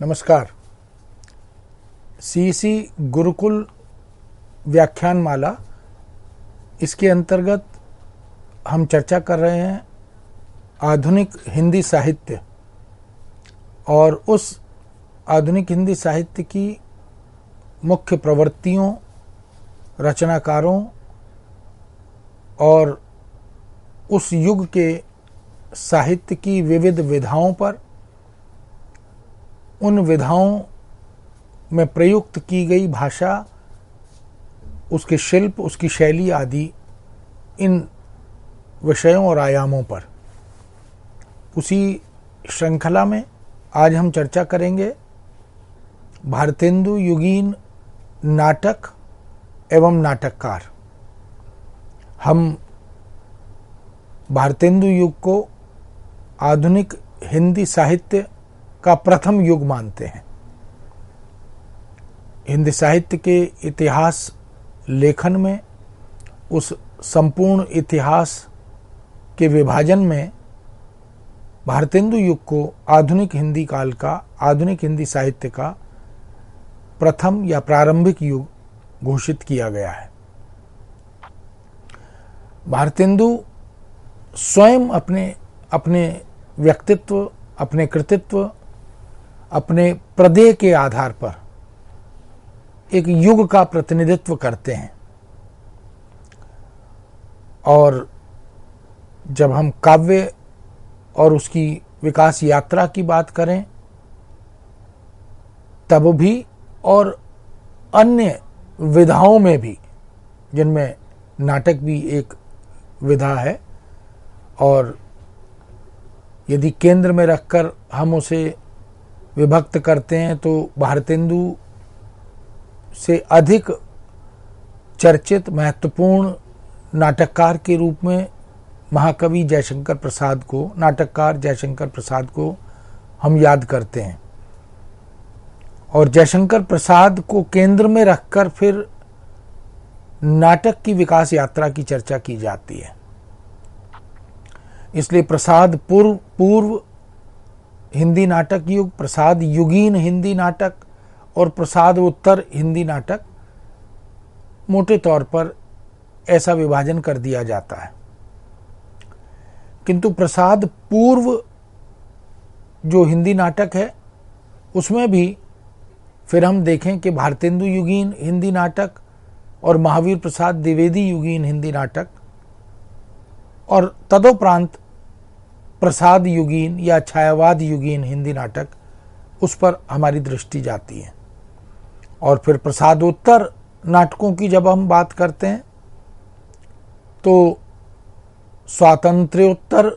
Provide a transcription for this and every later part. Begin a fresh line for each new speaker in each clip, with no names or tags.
नमस्कार। सीईसी गुरुकुल व्याख्यानमाला, इसके अंतर्गत हम चर्चा कर रहे हैं आधुनिक हिंदी साहित्य और उस आधुनिक हिंदी साहित्य की मुख्य प्रवृत्तियों, रचनाकारों और उस युग के साहित्य की विविध विधाओं पर, उन विधाओं में प्रयुक्त की गई भाषा, उसके शिल्प, उसकी शैली आदि इन विषयों और आयामों पर। उसी श्रृंखला में आज हम चर्चा करेंगे भारतेंदु युगीन नाटक एवं नाटककार। हम भारतेंदु युग को आधुनिक हिंदी साहित्य का प्रथम युग मानते हैं। हिंदी साहित्य के इतिहास लेखन में, उस संपूर्ण इतिहास के विभाजन में भारतेंदु युग को आधुनिक हिंदी काल का, आधुनिक हिंदी साहित्य का प्रथम या प्रारंभिक युग घोषित किया गया है। भारतेंदु स्वयं अपने व्यक्तित्व, अपने कृतित्व, अपने प्रदेय के आधार पर एक युग का प्रतिनिधित्व करते हैं। और जब हम काव्य और उसकी विकास यात्रा की बात करें तब भी, और अन्य विधाओं में भी, जिनमें नाटक भी एक विधा है, और यदि केंद्र में रखकर हम उसे विभक्त करते हैं तो भारतेंदु से अधिक चर्चित महत्वपूर्ण नाटककार के रूप में महाकवि जयशंकर प्रसाद को, नाटककार जयशंकर प्रसाद को हम याद करते हैं। और जयशंकर प्रसाद को केंद्र में रखकर फिर नाटक की विकास यात्रा की चर्चा की जाती है। इसलिए प्रसाद पूर्व हिंदी नाटक युग, प्रसाद युगीन हिंदी नाटक और प्रसाद उत्तर हिंदी नाटक, मोटे तौर पर ऐसा विभाजन कर दिया जाता है। किंतु प्रसाद पूर्व जो हिंदी नाटक है उसमें भी फिर हम देखें कि भारतेंदु युगीन हिंदी नाटक और महावीर प्रसाद द्विवेदी युगीन हिंदी नाटक और तदोपरांत प्रसाद युगीन या छायावाद युगीन हिंदी नाटक, उस पर हमारी दृष्टि जाती है। और फिर प्रसादोत्तर नाटकों की जब हम बात करते हैं तो स्वातंत्र्योत्तर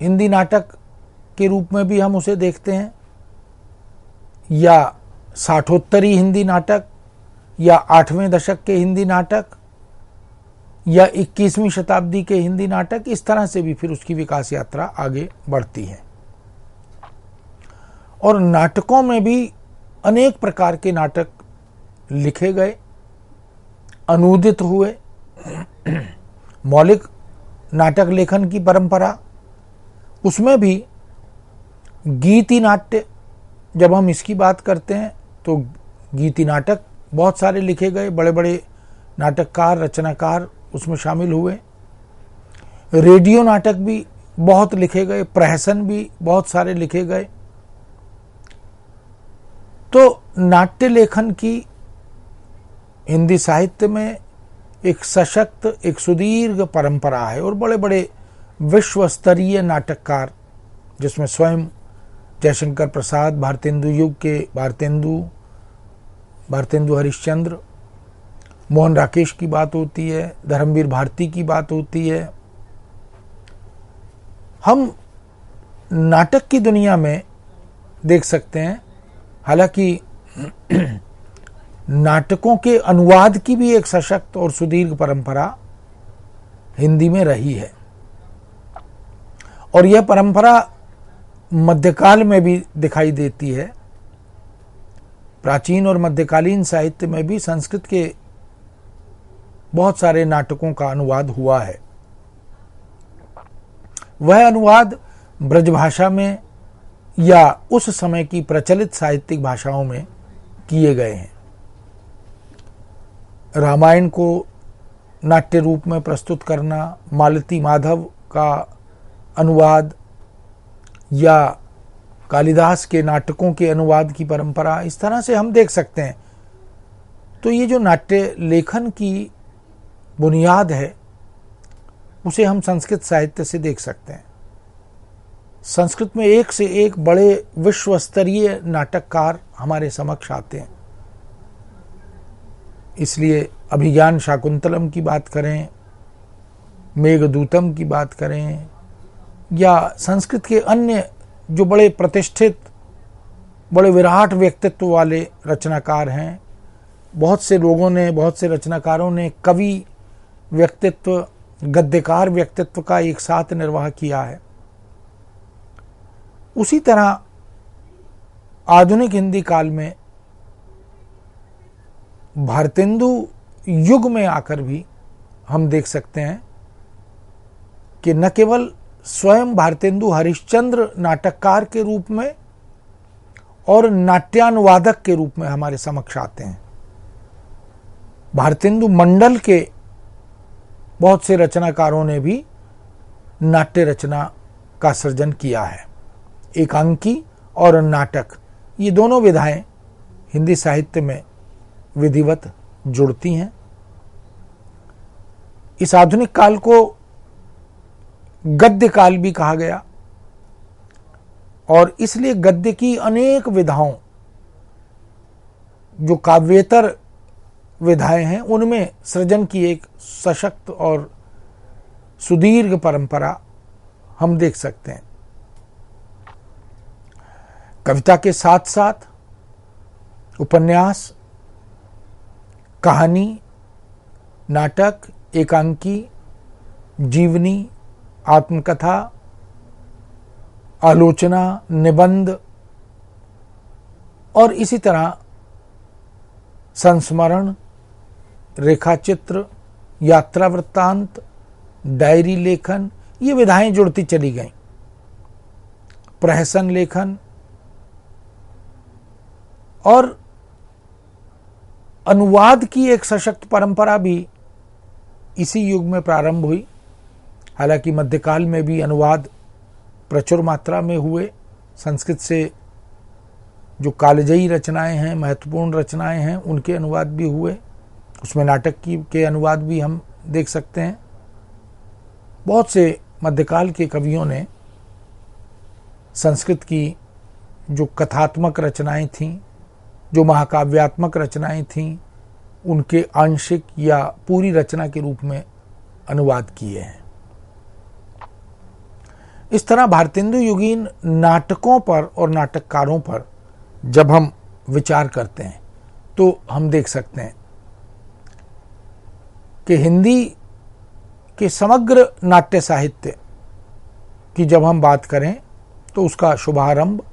हिंदी नाटक के रूप में भी हम उसे देखते हैं, या साठोत्तरी हिंदी नाटक, या 8वें दशक के हिंदी नाटक, या 21वीं शताब्दी के हिंदी नाटक। इस तरह से भी फिर उसकी विकास यात्रा आगे बढ़ती है। और नाटकों में भी अनेक प्रकार के नाटक लिखे गए, अनूदित हुए। मौलिक नाटक लेखन की परंपरा, उसमें भी गीति नाट्य, जब हम इसकी बात करते हैं तो गीति नाटक बहुत सारे लिखे गए, बड़े बड़े नाटककार, रचनाकार उसमें शामिल हुए। रेडियो नाटक भी बहुत लिखे गए, प्रहसन भी बहुत सारे लिखे गए। तो नाट्य लेखन की हिंदी साहित्य में एक सशक्त, एक सुदीर्घ परंपरा है। और बड़े बड़े विश्व स्तरीय नाटककार, जिसमें स्वयं जयशंकर प्रसाद, भारतेंदु युग के भारतेंदु हरिश्चंद्र, मोहन राकेश की बात होती है, धर्मवीर भारती की बात होती है। हम नाटक की दुनिया में देख सकते हैं, हालांकि नाटकों के अनुवाद की भी एक सशक्त और सुदीर्घ परंपरा हिंदी में रही है। और यह परंपरा मध्यकाल में भी दिखाई देती है। प्राचीन और मध्यकालीन साहित्य में भी संस्कृत के बहुत सारे नाटकों का अनुवाद हुआ है। वह अनुवाद ब्रजभाषा में या उस समय की प्रचलित साहित्यिक भाषाओं में किए गए हैं। रामायण को नाट्य रूप में प्रस्तुत करना, मालती माधव का अनुवाद या कालिदास के नाटकों के अनुवाद की परंपरा, इस तरह से हम देख सकते हैं। तो ये जो नाट्य लेखन की बुनियाद है उसे हम संस्कृत साहित्य से देख सकते हैं। संस्कृत में एक से एक बड़े विश्व स्तरीय नाटककार हमारे समक्ष आते हैं। इसलिए अभिज्ञान शाकुंतलम की बात करें, मेघदूतम की बात करें, या संस्कृत के अन्य जो बड़े प्रतिष्ठित, बड़े विराट व्यक्तित्व वाले रचनाकार हैं, बहुत से लोगों ने, बहुत से रचनाकारों ने कवि व्यक्तित्व, गद्यकार व्यक्तित्व का एक साथ निर्वाह किया है। उसी तरह आधुनिक हिंदी काल में भारतेंदु युग में आकर भी हम देख सकते हैं कि न केवल स्वयं भारतेंदु हरिश्चंद्र नाटककार के रूप में और नाट्यानुवादक के रूप में हमारे समक्ष आते हैं, भारतेंदु मंडल के बहुत से रचनाकारों ने भी नाट्य रचना का सृजन किया है। एकांकी और नाटक, ये दोनों विधाएं हिंदी साहित्य में विधिवत जुड़ती हैं। इस आधुनिक काल को गद्य काल भी कहा गया और इसलिए गद्य की अनेक विधाओं, जो काव्येतर विधाएं हैं, उनमें सृजन की एक सशक्त और सुदीर्घ परंपरा हम देख सकते हैं। कविता के साथ साथ उपन्यास, कहानी, नाटक, एकांकी, जीवनी, आत्मकथा, आलोचना, निबंध और इसी तरह संस्मरण, रेखाचित्र, यात्रा वृत्तांत, डायरी लेखन, ये विधाएं जुड़ती चली गईं। प्रहसन लेखन और अनुवाद की एक सशक्त परंपरा भी इसी युग में प्रारंभ हुई। हालांकि मध्यकाल में भी अनुवाद प्रचुर मात्रा में हुए। संस्कृत से जो कालजयी रचनाएं हैं, महत्वपूर्ण रचनाएं हैं, उनके अनुवाद भी हुए। उसमें नाटक के अनुवाद भी हम देख सकते हैं। बहुत से मध्यकाल के कवियों ने संस्कृत की जो कथात्मक रचनाएं थीं, जो महाकाव्यात्मक रचनाएं थीं, उनके आंशिक या पूरी रचना के रूप में अनुवाद किए हैं। इस तरह भारतेंदु युगीन नाटकों पर और नाटककारों पर जब हम विचार करते हैं तो हम देख सकते हैं कि हिंदी के समग्र नाट्य साहित्य की जब हम बात करें तो उसका शुभारंभ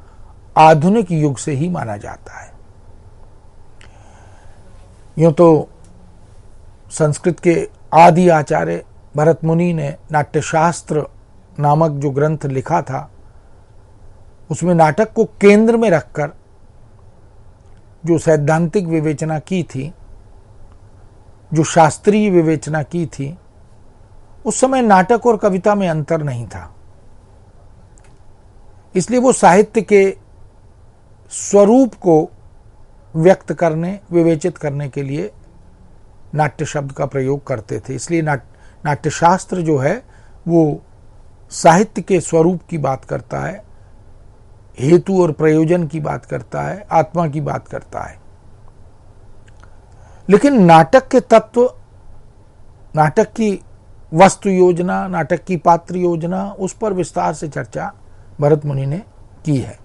आधुनिक युग से ही माना जाता है। यूं तो संस्कृत के आदि आचार्य भरत मुनि ने नाट्यशास्त्र नामक जो ग्रंथ लिखा था, उसमें नाटक को केंद्र में रखकर जो सैद्धांतिक विवेचना की थी, जो शास्त्रीय विवेचना की थी, उस समय नाटक और कविता में अंतर नहीं था। इसलिए वो साहित्य के स्वरूप को व्यक्त करने, विवेचित करने के लिए नाट्य शब्द का प्रयोग करते थे। इसलिए नाट्यशास्त्र जो है वो साहित्य के स्वरूप की बात करता है, हेतु और प्रयोजन की बात करता है, आत्मा की बात करता है। लेकिन नाटक के तत्व, नाटक की वस्तु योजना, नाटक की पात्र योजना, उस पर विस्तार से चर्चा भरत मुनि ने की है।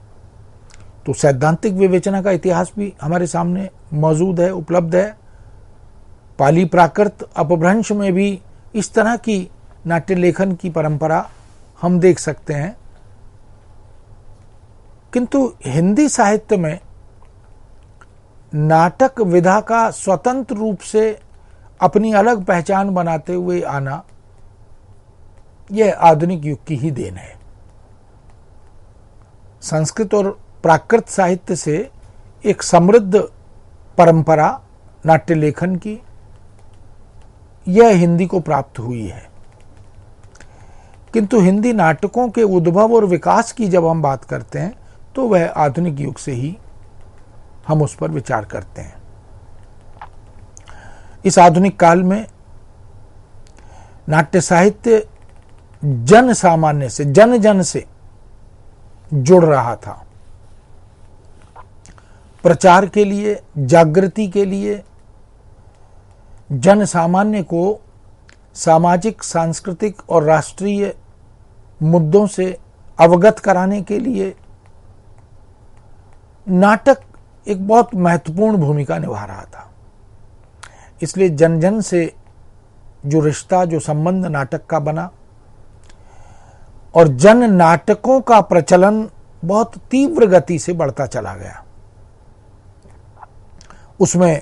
तो सैद्धांतिक विवेचना का इतिहास भी हमारे सामने मौजूद है, उपलब्ध है। पाली प्राकृत अपभ्रंश में भी इस तरह की नाट्य लेखन की परंपरा हम देख सकते हैं। किंतु हिंदी साहित्य में नाटक विधा का स्वतंत्र रूप से अपनी अलग पहचान बनाते हुए आना, यह आधुनिक युग की ही देन है। संस्कृत और प्राकृत साहित्य से एक समृद्ध परंपरा नाट्य लेखन की यह हिंदी को प्राप्त हुई है। किंतु हिंदी नाटकों के उद्भव और विकास की जब हम बात करते हैं तो वह आधुनिक युग से ही हम उस पर विचार करते हैं। इस आधुनिक काल में नाट्य साहित्य जन सामान्य से, जन जन से जुड़ रहा था। प्रचार के लिए, जागृति के लिए, जन सामान्य को सामाजिक, सांस्कृतिक और राष्ट्रीय मुद्दों से अवगत कराने के लिए नाटक एक बहुत महत्वपूर्ण भूमिका निभा रहा था। इसलिए जन जन से जो रिश्ता, जो संबंध नाटक का बना और जन नाटकों का प्रचलन बहुत तीव्र गति से बढ़ता चला गया। उसमें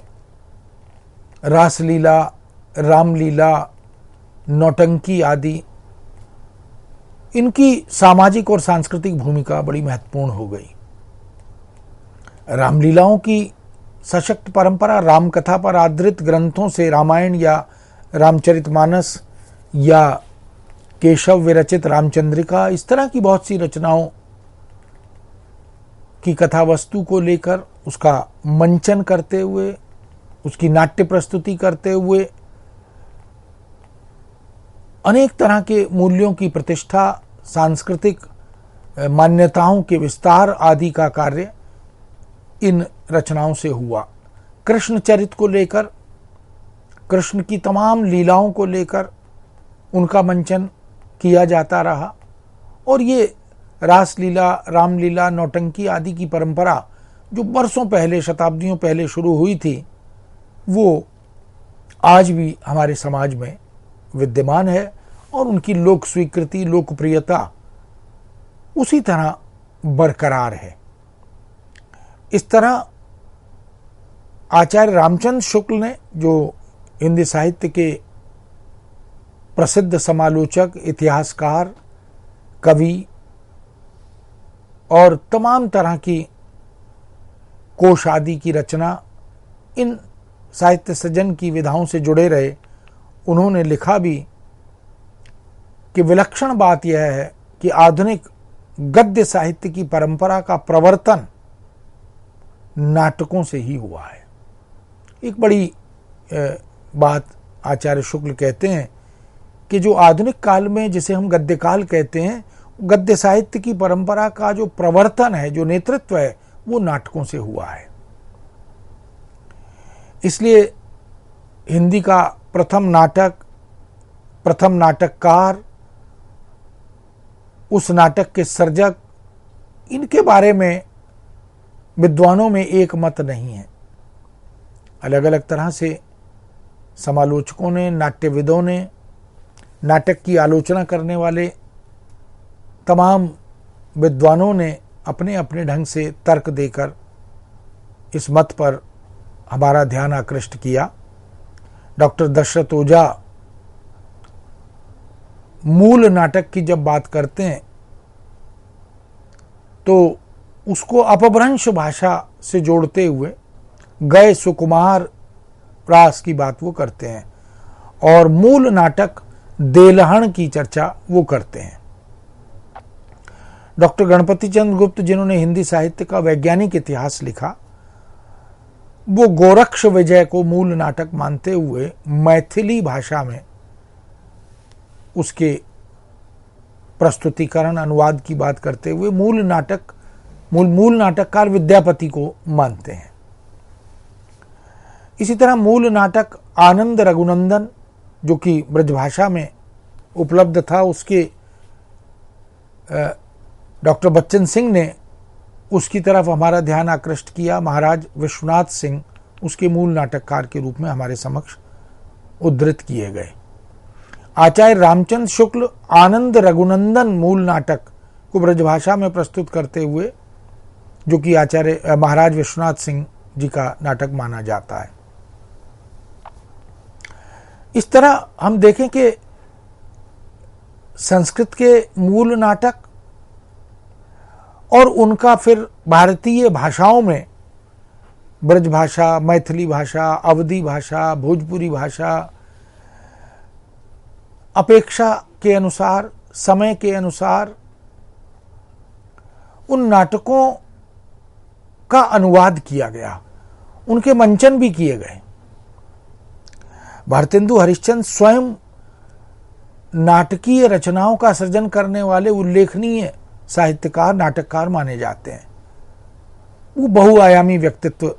रासलीला, रामलीला, नौटंकी आदि, इनकी सामाजिक और सांस्कृतिक भूमिका बड़ी महत्वपूर्ण हो गई। रामलीलाओं की सशक्त परंपरा राम कथा पर आधारित ग्रंथों से, रामायण या रामचरितमानस या केशव विरचित रामचंद्रिका, इस तरह की बहुत सी रचनाओं की कथा वस्तु को लेकर उसका मंचन करते हुए, उसकी नाट्य प्रस्तुति करते हुए अनेक तरह के मूल्यों की प्रतिष्ठा, सांस्कृतिक मान्यताओं के विस्तार आदि का कार्य इन रचनाओं से हुआ। कृष्ण चरित्र को लेकर, कृष्ण की तमाम लीलाओं को लेकर उनका मंचन किया जाता रहा और ये रासलीला, रामलीला, नौटंकी आदि की परंपरा जो बरसों पहले, शताब्दियों पहले शुरू हुई थी, वो आज भी हमारे समाज में विद्यमान है और उनकी लोक स्वीकृति, लोकप्रियता उसी तरह बरकरार है। इस तरह आचार्य रामचंद्र शुक्ल ने, जो हिंदी साहित्य के प्रसिद्ध समालोचक, इतिहासकार, कवि और तमाम तरह की कोश आदि की रचना इन साहित्य सृजन की विधाओं से जुड़े रहे, उन्होंने लिखा भी कि विलक्षण बात यह है कि आधुनिक गद्य साहित्य की परंपरा का प्रवर्तन नाटकों से ही हुआ है। एक बड़ी बात आचार्य शुक्ल कहते हैं कि जो आधुनिक काल में, जिसे हम गद्य काल कहते हैं, गद्य साहित्य की परंपरा का जो प्रवर्तन है, जो नेतृत्व है, वो नाटकों से हुआ है। इसलिए हिंदी का प्रथम नाटक, प्रथम नाटककार, उस नाटक के सर्जक, इनके बारे में विद्वानों में एक मत नहीं है। अलग अलग तरह से समालोचकों ने, नाट्यविदों ने, नाटक की आलोचना करने वाले तमाम विद्वानों ने अपने अपने ढंग से तर्क देकर इस मत पर हमारा ध्यान आकृष्ट किया। डॉक्टर दशरथ ओझा मूल नाटक की जब बात करते हैं तो उसको अपभ्रंश भाषा से जोड़ते हुए गए सुकुमार प्रास की बात वो करते हैं और मूल नाटक देलहण की चर्चा वो करते हैं। डॉक्टर गणपति चंद्र गुप्त, जिन्होंने हिंदी साहित्य का वैज्ञानिक इतिहास लिखा, वो गोरक्ष विजय को मूल नाटक मानते हुए मैथिली भाषा में उसके प्रस्तुतिकरण, अनुवाद की बात करते हुए मूल नाटककार विद्यापति को मानते हैं। इसी तरह मूल नाटक आनंद रघुनंदन, जो कि ब्रजभाषा में उपलब्ध था, उसके डॉक्टर बच्चन सिंह ने उसकी तरफ हमारा ध्यान आकृष्ट किया। महाराज विश्वनाथ सिंह उसके मूल नाटककार के रूप में हमारे समक्ष उद्धृत किए गए। आचार्य रामचंद्र शुक्ल आनंद रघुनंदन मूल नाटक को ब्रजभाषा में प्रस्तुत करते हुए, जो कि आचार्य महाराज विश्वनाथ सिंह जी का नाटक माना जाता है। इस तरह हम देखें कि संस्कृत के मूल नाटक और उनका फिर भारतीय भाषाओं में ब्रज भाषा, मैथिली भाषा, अवधी भाषा, भोजपुरी भाषा, अपेक्षा के अनुसार, समय के अनुसार उन नाटकों का अनुवाद किया गया, उनके मंचन भी किए गए। भारतेंदु हरिश्चंद्र स्वयं नाटकीय रचनाओं का सृजन करने वाले उल्लेखनीय साहित्यकार, नाटककार माने जाते हैं। वो बहुआयामी व्यक्तित्व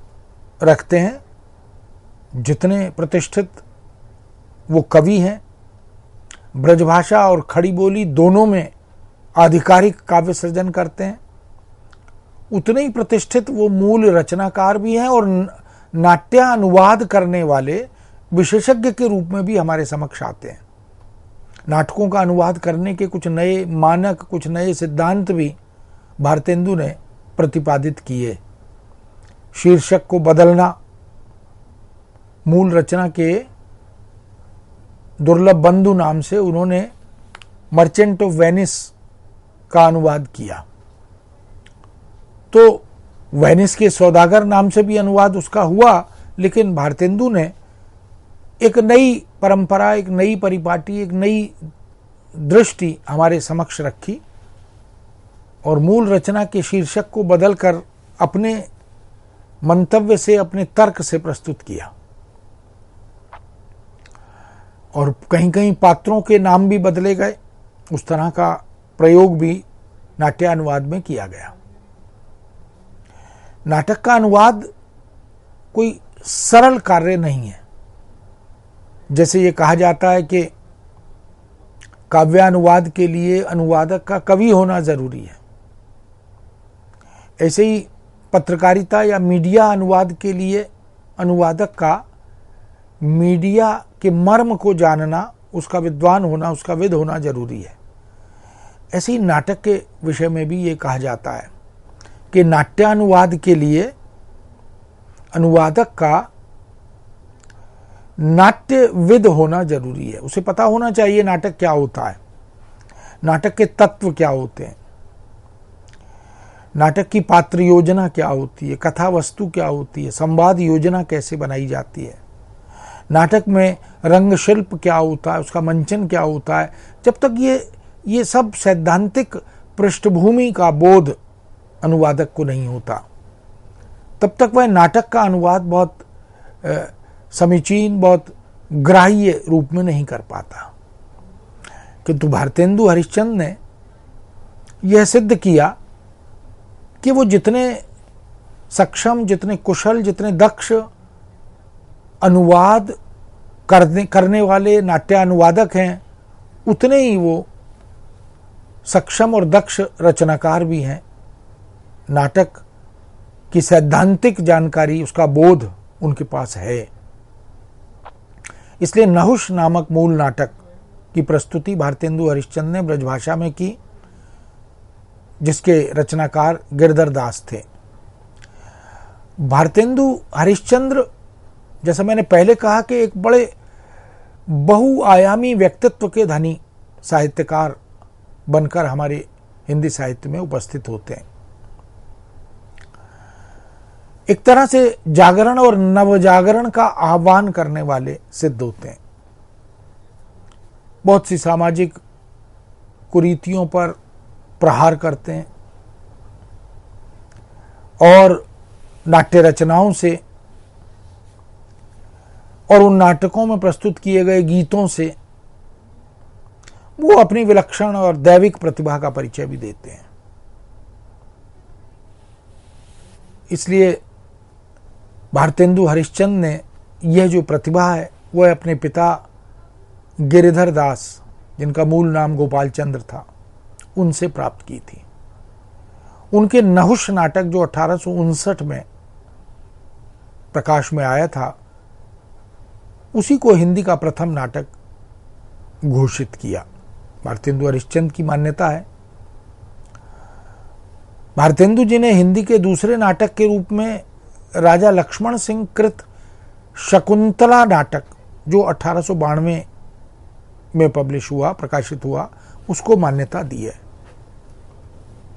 रखते हैं। जितने प्रतिष्ठित वो कवि हैं, ब्रजभाषा और खड़ी बोली दोनों में आधिकारिक काव्य सृजन करते हैं, उतने ही प्रतिष्ठित वो मूल रचनाकार भी हैं और नाट्यानुवाद करने वाले विशेषज्ञ के रूप में भी हमारे समक्ष आते हैं। नाटकों का अनुवाद करने के कुछ नए मानक, कुछ नए सिद्धांत भी भारतेंदु ने प्रतिपादित किए। शीर्षक को बदलना, मूल रचना के दुर्लभ बंधु नाम से उन्होंने मर्चेंट ऑफ वेनिस का अनुवाद किया। तो वेनिस के सौदागर नाम से भी अनुवाद उसका हुआ, लेकिन भारतेंदु ने एक नई परंपरा, एक नई परिपाटी, एक नई दृष्टि हमारे समक्ष रखी और मूल रचना के शीर्षक को बदलकर अपने मंतव्य से, अपने तर्क से प्रस्तुत किया। और कहीं कहीं पात्रों के नाम भी बदले गए। उस तरह का प्रयोग भी नाट्यानुवाद में किया गया। नाटक का अनुवाद कोई सरल कार्य नहीं है। जैसे ये कहा जाता है कि काव्यानुवाद के लिए अनुवादक का कवि होना जरूरी है, ऐसे ही पत्रकारिता या मीडिया अनुवाद के लिए अनुवादक का मीडिया के मर्म को जानना, उसका विद्वान होना, उसका विद होना जरूरी है। ऐसे ही नाटक के विषय में भी ये कहा जाता है कि नाट्यानुवाद के लिए अनुवादक का नाट्यविद होना जरूरी है। उसे पता होना चाहिए नाटक क्या होता है, नाटक के तत्व क्या होते हैं, नाटक की पात्र योजना क्या होती है, कथा वस्तु क्या होती है, संवाद योजना कैसे बनाई जाती है, नाटक में रंग शिल्प क्या होता है, उसका मंचन क्या होता है। जब तक ये सब सैद्धांतिक पृष्ठभूमि का बोध अनुवादक को नहीं होता, तब तक वह नाटक का अनुवाद बहुत समीचीन, बहुत ग्राह्य रूप में नहीं कर पाता। किंतु भारतेंदु हरिश्चंद्र ने यह सिद्ध किया कि वो जितने सक्षम, जितने कुशल, जितने दक्ष अनुवाद करने वाले नाट्यानुवादक हैं, उतने ही वो सक्षम और दक्ष रचनाकार भी हैं। नाटक की सैद्धांतिक जानकारी, उसका बोध उनके पास है। इसलिए नहुष नामक मूल नाटक की प्रस्तुति भारतेंदु हरिश्चंद्र ने ब्रजभाषा में की, जिसके रचनाकार गिरधर दास थे। भारतेंदु हरिश्चंद्र, जैसा मैंने पहले कहा, कि एक बड़े बहुआयामी व्यक्तित्व के धनी साहित्यकार बनकर हमारे हिंदी साहित्य में उपस्थित होते हैं। एक तरह से जागरण और नवजागरण का आह्वान करने वाले सिद्ध होते हैं। बहुत सी सामाजिक कुरीतियों पर प्रहार करते हैं और नाट्य रचनाओं से और उन नाटकों में प्रस्तुत किए गए गीतों से वो अपनी विलक्षण और दैविक प्रतिभा का परिचय भी देते हैं। इसलिए भारतेंदु हरिश्चंद्र ने यह जो प्रतिभा है वह अपने पिता गिरिधर दास, जिनका मूल नाम गोपाल चंद्र था, उनसे प्राप्त की थी। उनके नहुष नाटक जो 1859 में प्रकाश में आया था, उसी को हिंदी का प्रथम नाटक घोषित किया। भारतेंदु हरिश्चंद्र की मान्यता है। भारतेंदु जी ने हिंदी के दूसरे नाटक के रूप में राजा लक्ष्मण सिंह कृत शकुंतला नाटक, जो 1892 में पब्लिश हुआ, प्रकाशित हुआ, उसको मान्यता दी है।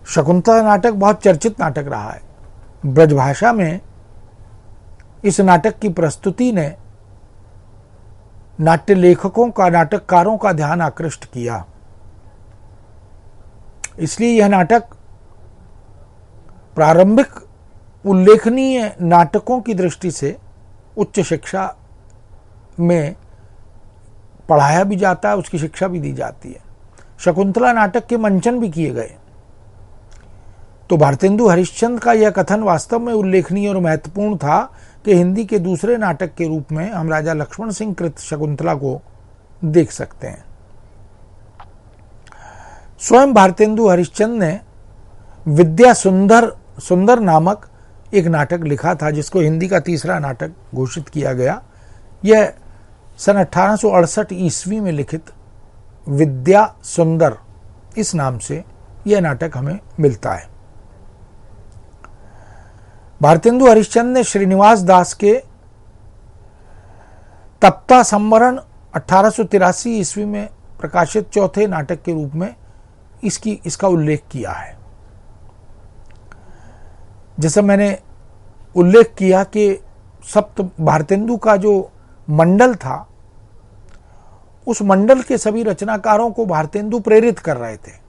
शकुंतला नाटक बहुत चर्चित नाटक रहा है। ब्रजभाषा में इस नाटक की प्रस्तुति ने नाट्य लेखकों का, नाटककारों का ध्यान आकृष्ट किया। इसलिए यह नाटक प्रारंभिक उल्लेखनीय नाटकों की दृष्टि से उच्च शिक्षा में पढ़ाया भी जाता है, उसकी शिक्षा भी दी जाती है। शकुंतला नाटक के मंचन भी किए गए। तो भारतेंदु हरिश्चंद्र का यह कथन वास्तव में उल्लेखनीय और महत्वपूर्ण था कि हिंदी के दूसरे नाटक के रूप में हम राजा लक्ष्मण सिंह कृत शकुंतला को देख सकते हैं। स्वयं भारतेंदु हरिश्चंद्र ने विद्या सुंदर नामक एक नाटक लिखा था, जिसको हिंदी का तीसरा नाटक घोषित किया गया। यह सन 1868 ईस्वी में लिखित विद्या सुंदर इस नाम से यह नाटक हमें मिलता है। भारतेंदु हरिश्चंद्र ने श्रीनिवास दास के तप्ता संवरण 1883 ईस्वी में प्रकाशित चौथे नाटक के रूप में इसका उल्लेख किया है। जैसा मैंने उल्लेख किया कि सप्त भारतेंदु का जो मंडल था, उस मंडल के सभी रचनाकारों को भारतेंदु प्रेरित कर रहे थे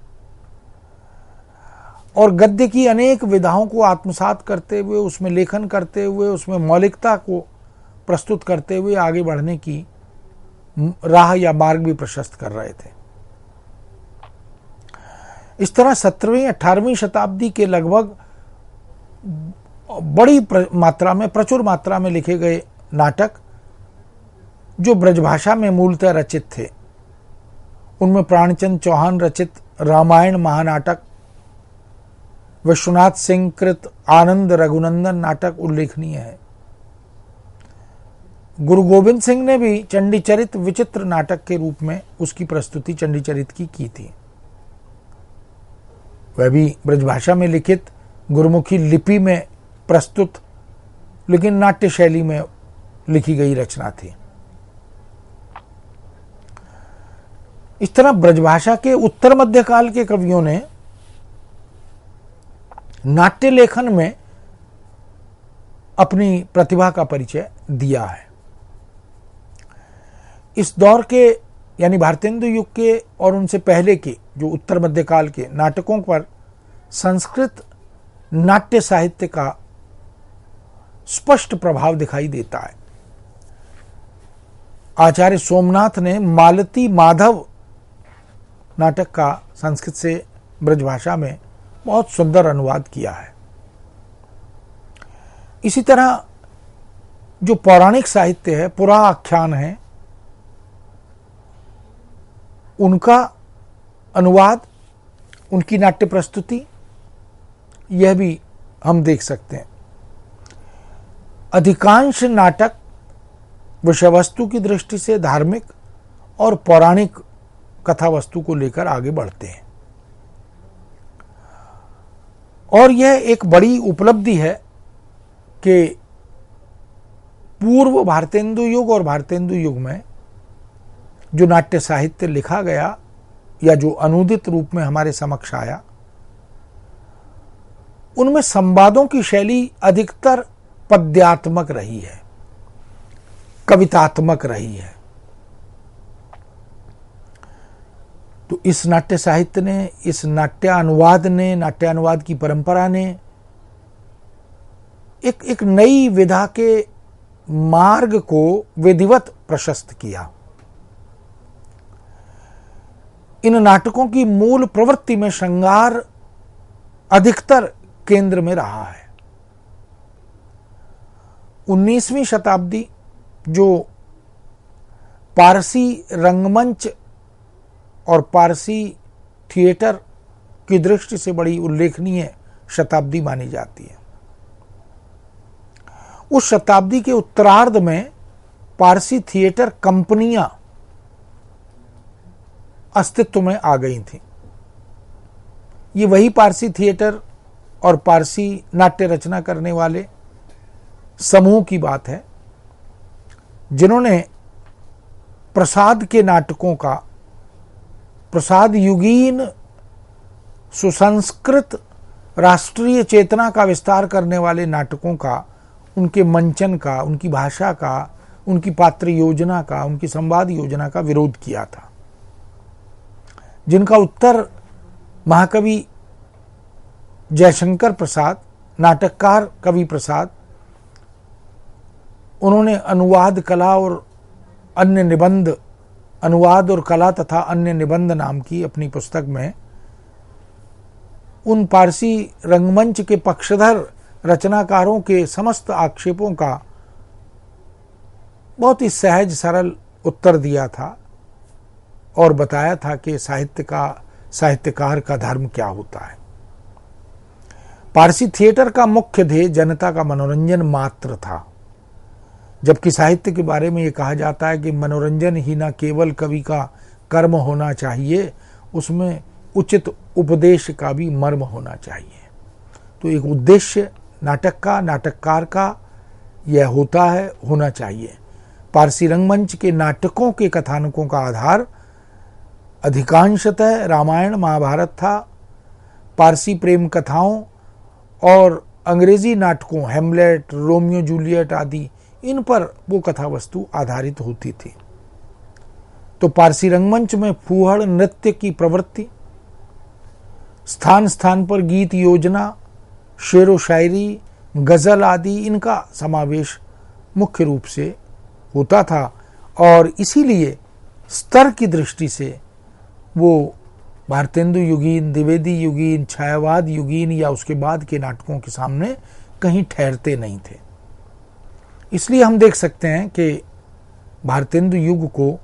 और गद्य की अनेक विधाओं को आत्मसात करते हुए, उसमें लेखन करते हुए, उसमें मौलिकता को प्रस्तुत करते हुए आगे बढ़ने की राह या मार्ग भी प्रशस्त कर रहे थे। इस तरह 17वीं 18वीं शताब्दी के लगभग बड़ी प्रचुर मात्रा में लिखे गए नाटक जो ब्रजभाषा में मूलतः रचित थे, उनमें प्राणचंद चौहान रचित रामायण महानाटक, विश्वनाथ सिंह कृत आनंद रघुनंदन नाटक उल्लेखनीय है। गुरु गोविंद सिंह ने भी चंडीचरित विचित्र नाटक के रूप में उसकी प्रस्तुति चंडीचरित की थी। वह भी ब्रजभाषा में लिखित गुरुमुखी लिपि में प्रस्तुत लेकिन नाट्य शैली में लिखी गई रचना थी। इस तरह ब्रजभाषा के उत्तर मध्यकाल के कवियों ने नाट्य लेखन में अपनी प्रतिभा का परिचय दिया है। इस दौर के यानी भारतेंदु युग के और उनसे पहले के जो उत्तर मध्यकाल के नाटकों पर संस्कृत नाट्य साहित्य का स्पष्ट प्रभाव दिखाई देता है। आचार्य सोमनाथ ने मालती माधव नाटक का संस्कृत से ब्रजभाषा में बहुत सुंदर अनुवाद किया है। इसी तरह जो पौराणिक साहित्य है, पुरा आख्यान है, उनका अनुवाद, उनकी नाट्य प्रस्तुति, यह भी हम देख सकते हैं। अधिकांश नाटक विषय वस्तु की दृष्टि से धार्मिक और पौराणिक कथा वस्तु को लेकर आगे बढ़ते हैं और यह एक बड़ी उपलब्धि है कि पूर्व भारतेंदु युग और भारतेंदु युग में जो नाट्य साहित्य लिखा गया या जो अनुदित रूप में हमारे समक्ष आया, उनमें संवादों की शैली अधिकतर पद्यात्मक रही है, कवितात्मक रही है। तो इस नाट्य साहित्य ने, इस नाट्यानुवाद की परंपरा ने एक नई विधा के मार्ग को विधिवत प्रशस्त किया। इन नाटकों की मूल प्रवृत्ति में श्रृंगार अधिकतर केंद्र में रहा है। 19वीं शताब्दी जो पारसी रंगमंच और पारसी थिएटर की दृष्टि से बड़ी उल्लेखनीय शताब्दी मानी जाती है, उस शताब्दी के उत्तरार्ध में पारसी थिएटर कंपनियां अस्तित्व में आ गई थीं। ये वही पारसी थिएटर और पारसी नाट्य रचना करने वाले समूह की बात है जिन्होंने प्रसाद के नाटकों का, प्रसाद युगीन सुसंस्कृत राष्ट्रीय चेतना का विस्तार करने वाले नाटकों का, उनके मंचन का, उनकी भाषा का, उनकी पात्र योजना का, उनकी संवाद योजना का विरोध किया था, जिनका उत्तर महाकवि जयशंकर प्रसाद, नाटककार कवि प्रसाद, उन्होंने अनुवाद कला और अन्य निबंध, अनुवाद और कला तथा अन्य निबंध नाम की अपनी पुस्तक में उन पारसी रंगमंच के पक्षधर रचनाकारों के समस्त आक्षेपों का बहुत ही सहज सरल उत्तर दिया था और बताया था कि साहित्यकार का धर्म क्या होता है। पारसी थिएटर का मुख्य ध्येय जनता का मनोरंजन मात्र था, जबकि साहित्य के बारे में यह कहा जाता है कि मनोरंजन ही न केवल कवि का कर्म होना चाहिए, उसमें उचित उपदेश का भी मर्म होना चाहिए। तो एक उद्देश्य नाटक का, नाटककार का यह होना चाहिए। पारसी रंगमंच के नाटकों के कथानकों का आधार अधिकांशतः रामायण महाभारत था। पारसी प्रेम कथाओं और अंग्रेजी नाटकों हेमलेट, रोमियो जूलियट आदि, इन पर वो कथा वस्तु आधारित होती थी। तो पारसी रंगमंच में फूहड़ नृत्य की प्रवृत्ति, स्थान स्थान पर गीत योजना, शेरो शायरी, गजल आदि, इनका समावेश मुख्य रूप से होता था और इसीलिए स्तर की दृष्टि से वो भारतेंदु युगीन, द्विवेदी युगीन, छायावाद युगीन या उसके बाद के नाटकों के सामने कहीं ठहरते नहीं थे। इसलिए हम देख सकते हैं कि भारतेंदु युग को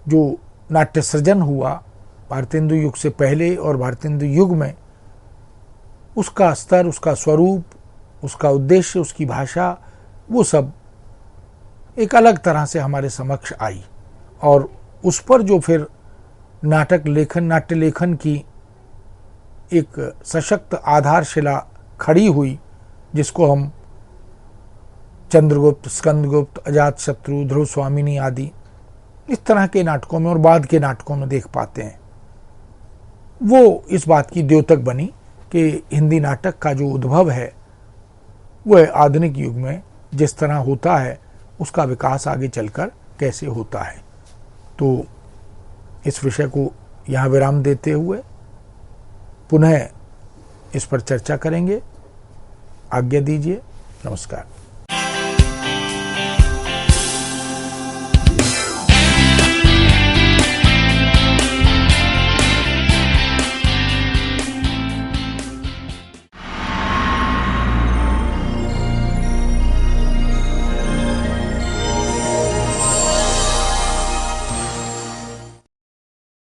जो नाट्य सृजन हुआ, भारतेंदु युग से पहले और भारतेंदु युग में, उसका स्तर, उसका स्वरूप, उसका उद्देश्य, उसकी भाषा, वो सब एक अलग तरह से हमारे समक्ष आई और उस पर जो फिर नाट्य लेखन की एक सशक्त आधारशिला खड़ी हुई, जिसको हम चंद्रगुप्त, स्कंदगुप्त, अजातशत्रु, ध्रुव स्वामिनी आदि इस तरह के नाटकों में और बाद के नाटकों में देख पाते हैं, वो इस बात की द्योतक बनी कि हिंदी नाटक का जो उद्भव है वह आधुनिक युग में जिस तरह होता है उसका विकास आगे चलकर कैसे होता है। तो इस विषय को यहाँ विराम देते हुए पुनः इस पर चर्चा करेंगे। आज्ञा दीजिए। नमस्कार।